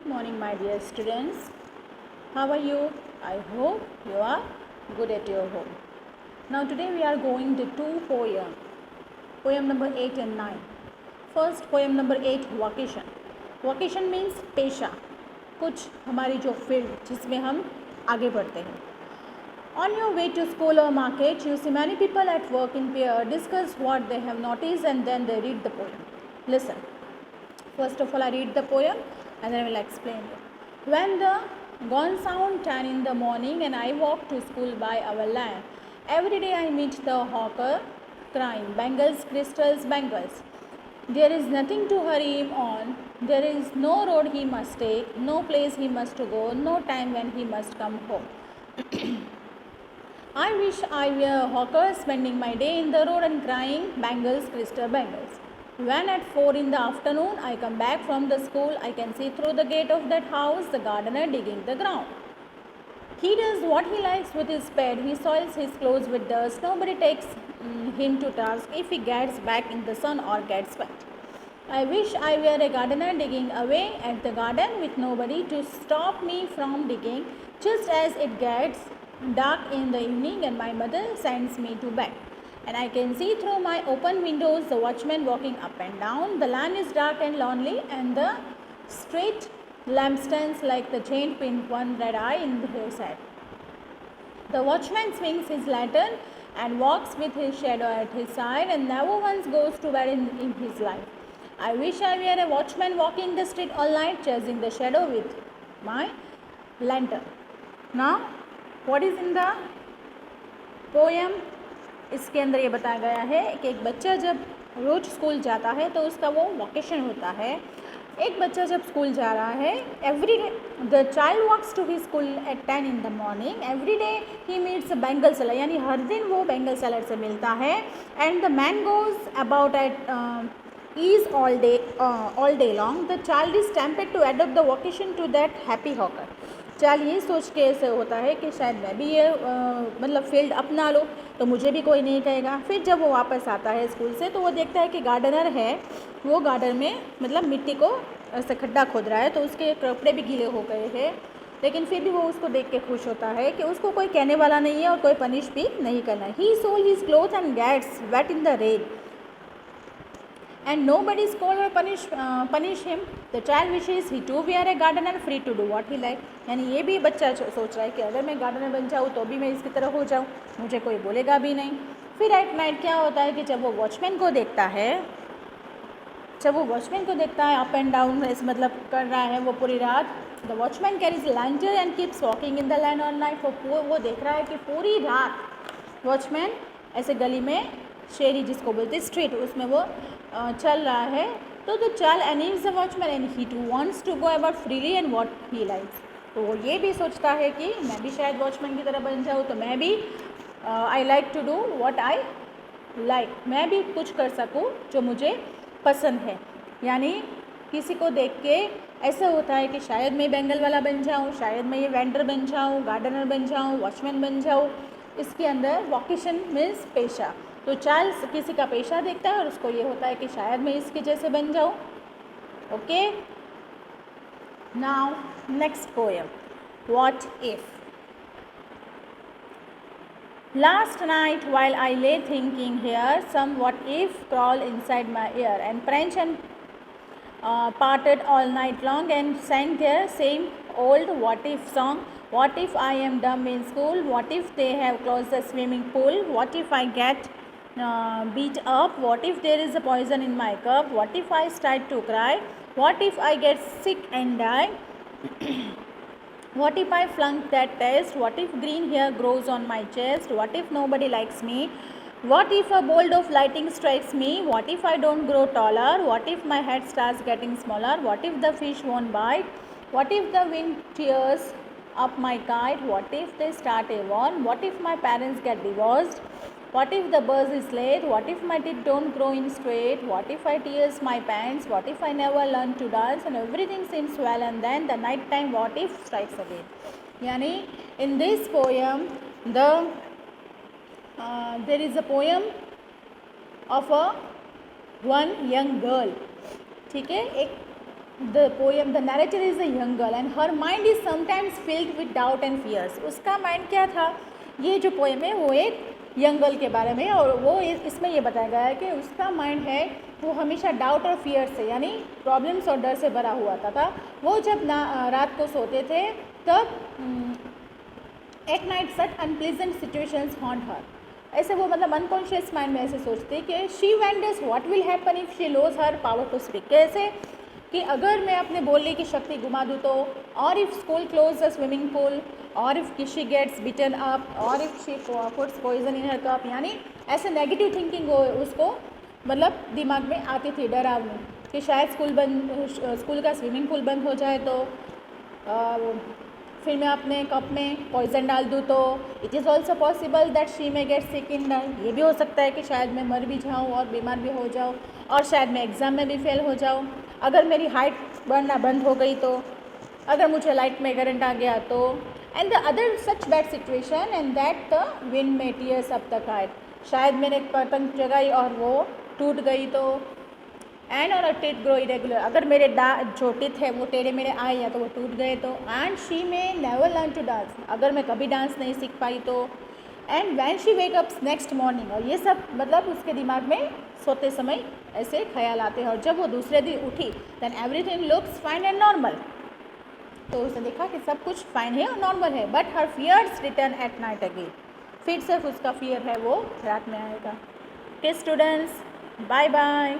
morning, my dear students. How are you? I hope you are good at your home. Now, today we are going to two poem. Poem number 8 and 9. First, poem number 8, vocation. Vocation means पेशा, कुछ हमारी जो field जिसमें हम आगे बढ़ते हैं. On your way to school or market, you see many people at work in pair, discuss what they have noticed and then they read the poem. Listen. First of all, I read the poem and then I will explain it. When the gong sound 10 in the morning and I walk to school by our lane, every day I meet the hawker crying, bangles, crystals, bangles. There is nothing to hurry him on. There is no road he must take, no place he must go, no time when he must come home. I wish I were a hawker spending my day in the road and crying bangles, crystal bangles. When at 4 in the afternoon I come back from the school, I can see through the gate of that house the gardener digging the ground. He does what he likes with his spade. He soils his clothes with dust. Nobody takes him to task if he gets back in the sun or gets wet. I wish I were a gardener digging away at the garden with nobody to stop me from digging just as it gets dark in the evening and my mother sends me to bed. And I can see through my open windows the watchman walking up and down. The land is dark and lonely and the street lamp stands like the chained pin one red eye in the hillside. The watchman swings his lantern and walks with his shadow at his side and never once goes to bed in his life. I wish I were a watchman walking the street all night chasing the shadow with my lantern. Now, what is in the poem? इसके अंदर ये बताया गया है कि एक बच्चा जब रोज़ स्कूल जाता है तो उसका वो वोकेशन होता है. एक बच्चा जब स्कूल जा रहा है, every day the child walks to he school at 10 in the morning. Every day he meets bangle seller, यानी हर दिन वो बैंगल सेलर से मिलता है. And the man goes about at ease all day long. The child is tempted to adopt the vocation to that happy hawker. चाल ये सोच के ऐसे होता है कि शायद मैं भी ये मतलब फील्ड अपना लूँ तो मुझे भी कोई नहीं कहेगा. फिर जब वो वापस आता है स्कूल से तो वो देखता है कि गार्डनर है, वो गार्डन में मतलब मिट्टी को ऐसे खड्डा खोद रहा है, तो उसके कपड़े भी गीले हो गए हैं. लेकिन फिर भी वो उसको देख के खुश होता है कि उसको कोई कहने वाला नहीं है और कोई पनिश भी नहीं करना है. He soil his cloth and gets wet in the rain and nobody scold or punish him. The child wishes he too were a gardener free to do what he like. यानी ये भी बच्चा सोच रहा है कि अगर मैं गार्डनर बन जाऊँ तो भी मैं इसकी तरह हो जाऊँ, मुझे कोई बोलेगा भी नहीं. फिर एट नाइट क्या होता है कि जब वो वॉचमैन को देखता है, अप एंड डाउन ऐसे मतलब कर रहा है वो पूरी रात. The watchman carries lantern and keeps walking in the land all night. वो देख रहा है कि पूरी रात वॉचमैन ऐसे गली में, शेरी जिसको बोलते स्ट्रीट, उसमें वो चल रहा है. तो the child envies the watchman and he too wants to go about freely and what he likes. तो वो ये भी सोचता है कि मैं भी शायद वॉचमैन की तरह बन जाऊँ, तो मैं भी I like to do what I like, मैं भी कुछ कर सकूँ जो मुझे पसंद है. यानी किसी को देख के ऐसा होता है कि शायद मैं बैंगल वाला बन जाऊँ, शायद मैं ये वेंडर बन जाऊँ, गार्डनर बन जाऊँ, वॉचमैन बन जाऊँ. इसके अंदर वोकेशन मीन्स पेशा. तो चाइल्ड किसी का पेशा देखता है और उसको ये होता है कि शायद मैं इसके जैसे बन जाऊँ. Okay, now next poem, what if. Last night while I lay thinking here, some what if crawled inside my ear and pranced and parted all night long and sang their same old what if song. What if I am dumb in school? What if they have closed the swimming pool? What if I get beat up? What if there is a poison in my cup? What if I start to cry? What if I get sick and die? What if I flunk that test? What if green hair grows on my chest? What if nobody likes me? What if a bolt of lightning strikes me? What if I don't grow taller? What if my head starts getting smaller? What if the fish won't bite? What if the wind tears up my kite? What if they start a war? What if my parents get divorced? What if the bus is late? What if my teeth don't grow in straight? What if I tears my pants? What if I never learn to dance and everything seems well and then the night time what if strikes again. Yani in this poem there is a poem of a one young girl. ठीक है, एक the narrator is a young girl and her mind is sometimes filled with doubt and fears. उसका mind क्या था, ये जो poem है वो एक यंग गर्ल के बारे में है और वो इसमें ये बताया गया है कि उसका माइंड है वो हमेशा डाउट और फियर से यानी प्रॉब्लम्स और डर से भरा हुआ था। वो जब रात को सोते थे तब at night such unpleasant situations haunt her, ऐसे वो मतलब अनकॉन्शियस माइंड में ऐसे सोचते कि she wonders what will happen if she lose her power to speak, कैसे कि अगर मैं अपने बोलने की शक्ति घुमा दूँ तो, और if school close the swimming pool, और if she gets beaten up, और if she puts poison in her cup, यानी ऐसे नेगेटिव थिंकिंग उसको मतलब दिमाग में आती थी डरावनी कि शायद स्कूल का स्विमिंग पूल बंद हो जाए तो फिर मैं अपने कप में पॉइजन डाल दूँ तो it is also possible that she may get sick in die, ये भी हो सकता है कि शायद मैं मर भी जाऊँ और बीमार भी हो जाऊँ और शायद मैं एग्ज़ाम में भी फेल हो जाऊँ, अगर मेरी हाइट बढ़ना बंद हो गई तो, अगर मुझे लाइट में करंट आ गया तो, and the other such bad situation and that the wind में टीयर्स अप द काइट, शायद मैंने एक पतंग जगाई और वो टूट गई तो, एंड और टिट ग्रो इरेगुलर, अगर मेरे जो टिथ है वो टेढ़े मेढ़े आए या तो वो टूट गए तो, एंड शी में नेवर लर्न टू डांस, अगर मैं कभी डांस नहीं सीख पाई तो, and when she wake ups next morning, और ये सब मतलब उसके दिमाग में सोते समय ऐसे ख्याल आते हैं, और जब वो दूसरे दिन उठी then everything looks fine and normal, तो उसने देखा कि सब कुछ फाइन है और नॉर्मल है, but her fears return at night again, फिर सिर्फ उसका फियर है वो रात में आएगा। Okay students, bye bye.